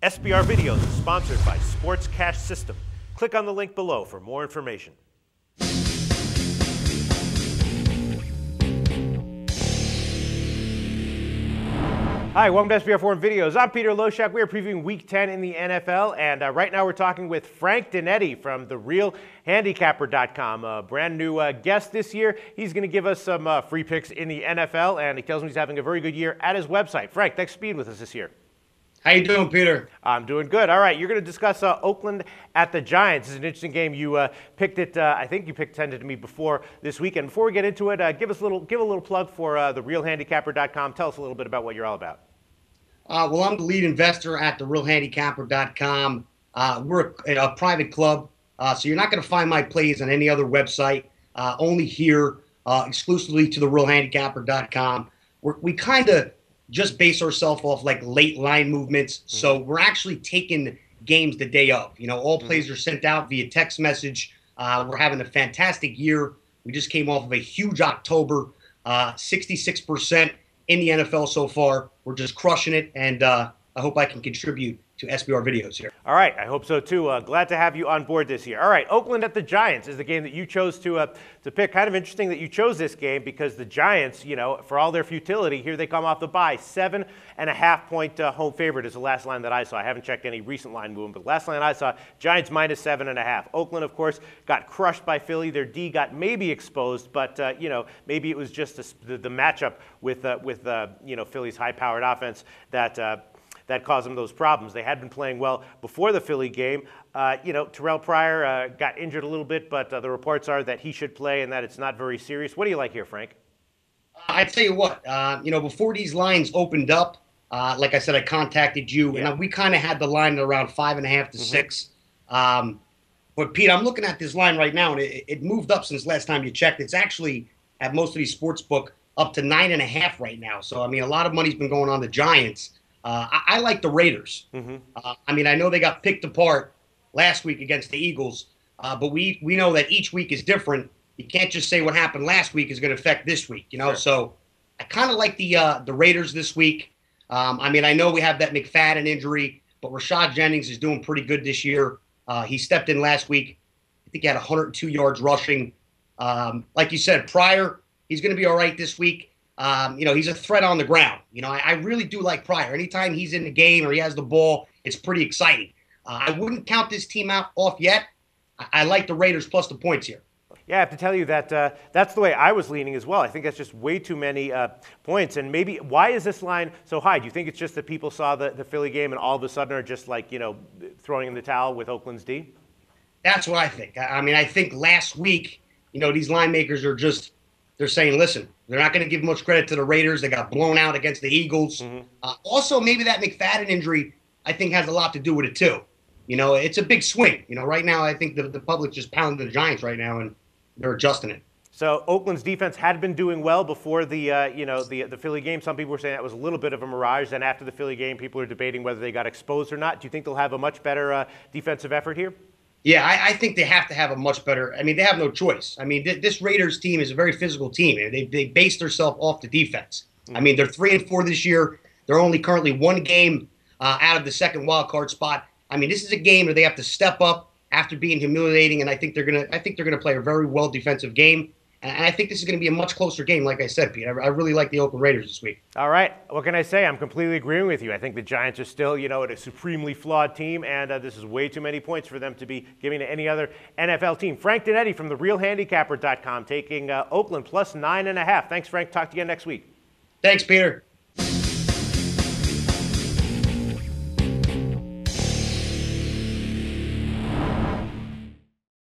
SBR Videos is sponsored by Sports Cash System. Click on the link below for more information. Hi, welcome to SBR Foreign Videos. I'm Peter Loshak. We are previewing Week 10 in the NFL, and right now we're talking with Frank Danetti from TheRealHandicapper.com, a brand new guest this year. He's going to give us some free picks in the NFL, and he tells me he's having a very good year at his website. Frank, thanks for being with us this year. How you doing, Peter? I'm doing good. All right, you're going to discuss Oakland at the Giants. It's an interesting game. You picked it. I think you tended to me before this weekend. Before we get into it, give a little plug for TheRealHandicapper.com. Tell us a little bit about what you're all about. Well, I'm the lead investor at TheRealHandicapper.com. We're a private club, so you're not going to find my plays on any other website. Only here, exclusively to TheRealHandicapper.com. We kind of just base ourselves off like late line movements. So we're actually taking games the day of. You know, all plays are sent out via text message. We're having a fantastic year. We just came off of a huge October, 66% in the NFL so far. We're just crushing it, and I hope I can contribute to SBR Videos here. All right, I hope so too. Glad to have you on board this year. All right, Oakland at the Giants is the game that you chose to pick. Kind of interesting that you chose this game because the Giants, you know, for all their futility, here they come off the bye. 7.5-point home favorite is the last line that I saw. I haven't checked any recent line movement, but last line I saw, Giants minus 7.5. Oakland, of course, got crushed by Philly. Their D got maybe exposed, but you know, maybe it was just the matchup with you know, Philly's high-powered offense that caused them those problems. They had been playing well before the Philly game. You know, Terrell Pryor got injured a little bit, but the reports are that he should play and that it's not very serious. What do you like here, Frank? I tell you what, you know, before these lines opened up, like I said, I contacted you, and we kind of had the line at around 5.5 to 6. But Pete, I'm looking at this line right now, and it moved up since last time you checked. It's actually at most of these sports book up to 9.5 right now. So I mean, a lot of money's been going on the Giants. I like the Raiders. I mean, I know they got picked apart last week against the Eagles, but we know that each week is different. You can't just say what happened last week is going to affect this week, you know. Sure. So I kind of like the Raiders this week. I mean, I know we have that McFadden injury, but Rashad Jennings is doing pretty good this year. He stepped in last week. I think he had 102 yards rushing. Like you said, Pryor, he's going to be all right this week. You know, he's a threat on the ground. You know, I really do like Pryor. Anytime he's in the game or he has the ball, it's pretty exciting. I wouldn't count this team out off yet. I like the Raiders plus the points here. Yeah, I have to tell you that that's the way I was leaning as well. I think that's just way too many points. And maybe, why is this line so high? Do you think it's just that people saw the Philly game and all of a sudden are just like, you know, throwing in the towel with Oakland's D? That's what I think. I mean, I think last week, you know, these line makers are just, they're saying, listen, they're not going to give much credit to the Raiders. They got blown out against the Eagles. Also, maybe that McFadden injury, I think, has a lot to do with it, too. You know, it's a big swing. You know, right now, I think the public just pounding the Giants right now, and they're adjusting it. So Oakland's defense had been doing well before the you know, the Philly game. Some people were saying that was a little bit of a mirage. Then after the Philly game, people are debating whether they got exposed or not. Do you think they'll have a much better defensive effort here? Yeah, I think they have to have a much better. I mean, they have no choice. I mean, this Raiders team is a very physical team, and they base themselves off the defense. I mean, they're 3-4 this year. They're only currently one game out of the second wild card spot. I mean, this is a game where they have to step up after being humiliating, and I think they're gonna play a very well defensive game. And I think this is going to be a much closer game, like I said, Pete. I really like the Oakland Raiders this week. All right. What can I say? I'm completely agreeing with you. I think the Giants are still, you know, a supremely flawed team, and this is way too many points for them to be giving to any other NFL team. Frank Danetti from TheRealHandicapper.com taking Oakland plus 9.5. Thanks, Frank. Talk to you again next week. Thanks, Peter.